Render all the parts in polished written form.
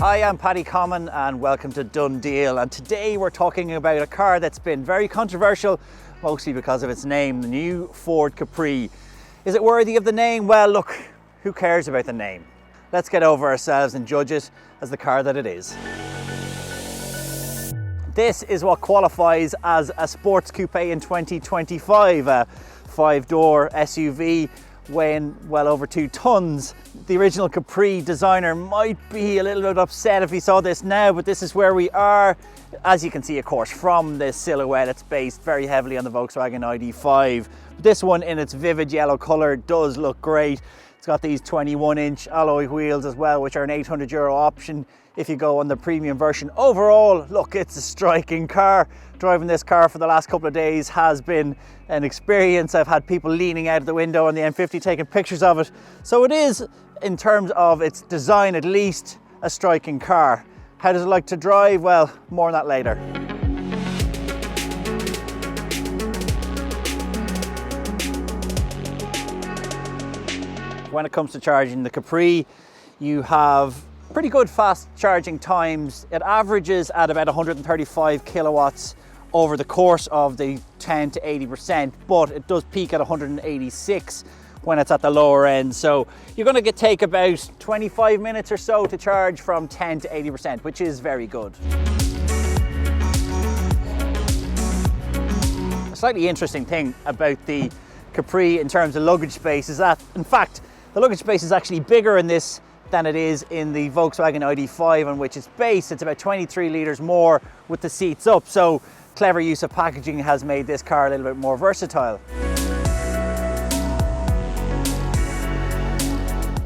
Hi, I'm Paddy Comyn and welcome to DoneDeal, and today we're talking about a car that's been very controversial, mostly because of its name, the new Ford Capri. Is it worthy of the name? Well, look, who cares about the name? Let's get over ourselves and judge it as the car that it is. This is what qualifies as a sports coupe in 2025, a 5-door SUV weighing well over 2 tons. The original Capri designer might be a little bit upset if he saw this now, but this is where we are. As you can see, of course, from the silhouette, it's based very heavily on the Volkswagen ID.5. This one, in its vivid yellow color, does look great. It's got these 21-inch alloy wheels as well, which are an €800 option if you go on the premium version. Overall, look, it's a striking car. Driving this car for the last couple of days has been an experience. I've had people leaning out of the window on the M50 taking pictures of it. So it is, in terms of its design at least, a striking car. How does it like to drive? Well, more on that later. When it comes to charging the Capri, you have pretty good fast charging times. It averages at about 135 kilowatts over the course of the 10 to 80%, but it does peak at 186 when it's at the lower end. So you're going to take about 25 minutes or so to charge from 10 to 80%, which is very good. A slightly interesting thing about the Capri in terms of luggage space is that, in fact, the luggage space is actually bigger in this than it is in the Volkswagen ID.5 on which it's based. It's about 23 litres more with the seats up. So clever use of packaging has made this car a little bit more versatile.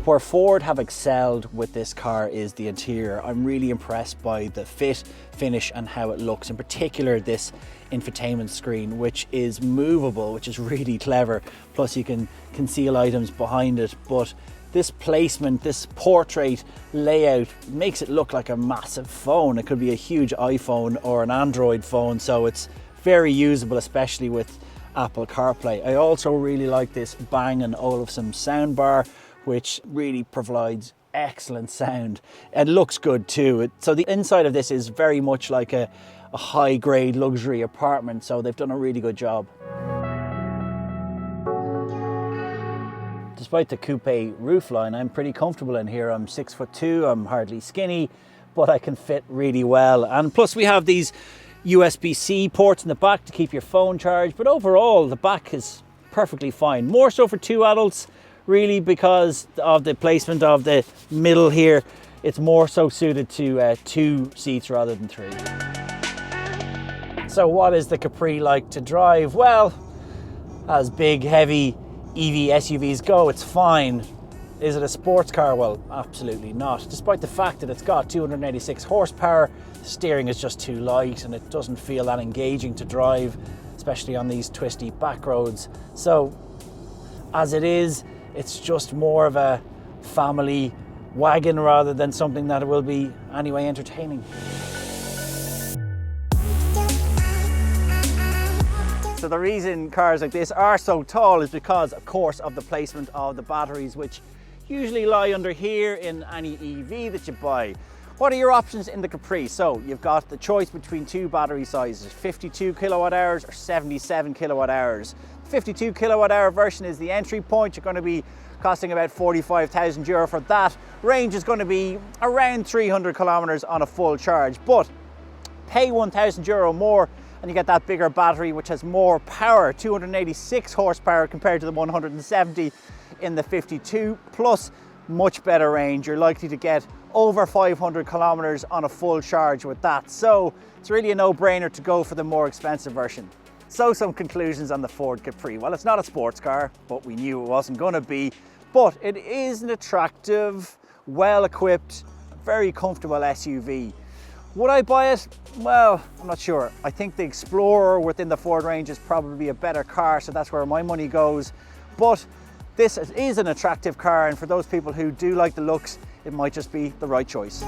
Where Ford have excelled with this car is the interior. I'm really impressed by the fit, finish and how it looks. In particular, this infotainment screen, which is movable, which is really clever. Plus you can conceal items behind it. But this placement, this portrait layout makes it look like a massive phone. It could be a huge iPhone or an Android phone, so it's very usable, especially with Apple CarPlay. I also really like this Bang & Olufsen soundbar, which really provides excellent sound. It looks good too. So the inside of this is very much like a high-grade luxury apartment, so they've done a really good job. Despite the coupe roofline, I'm pretty comfortable in here. I'm 6'2", I'm hardly skinny, but I can fit really well. And plus we have these USB-C ports in the back to keep your phone charged, but overall the back is perfectly fine. More so for 2 adults, really, because of the placement of the middle here. It's more so suited to 2 seats rather than 3. So what is the Capri like to drive? Well, as big, heavy EV SUVs go, it's fine. Is it a sports car? Well, absolutely not. Despite the fact that it's got 286 horsepower, the steering is just too light and it doesn't feel that engaging to drive, especially on these twisty back roads. So as it is, it's just more of a family wagon rather than something that will be anyway entertaining. So the reason cars like this are so tall is because, of course, of the placement of the batteries, which usually lie under here in any EV that you buy. What are your options in the Capri? So you've got the choice between 2 battery sizes, 52 kilowatt hours or 77 kilowatt hours. The 52 kilowatt hour version is the entry point. You're going to be costing about €45,000 for that. Range is going to be around 300 kilometers on a full charge, but pay €1,000 more and you get that bigger battery, which has more power, 286 horsepower compared to the 170 in the 52, plus much better range. You're likely to get over 500 kilometers on a full charge with that. So it's really a no-brainer to go for the more expensive version. So some conclusions on the Ford Capri. Well, it's not a sports car, but we knew it wasn't going to be. But it is an attractive, well-equipped, very comfortable SUV. Would I buy it? Well, I'm not sure. I think the Explorer within the Ford range is probably a better car, so that's where my money goes. But this is an attractive car, and for those people who do like the looks, it might just be the right choice.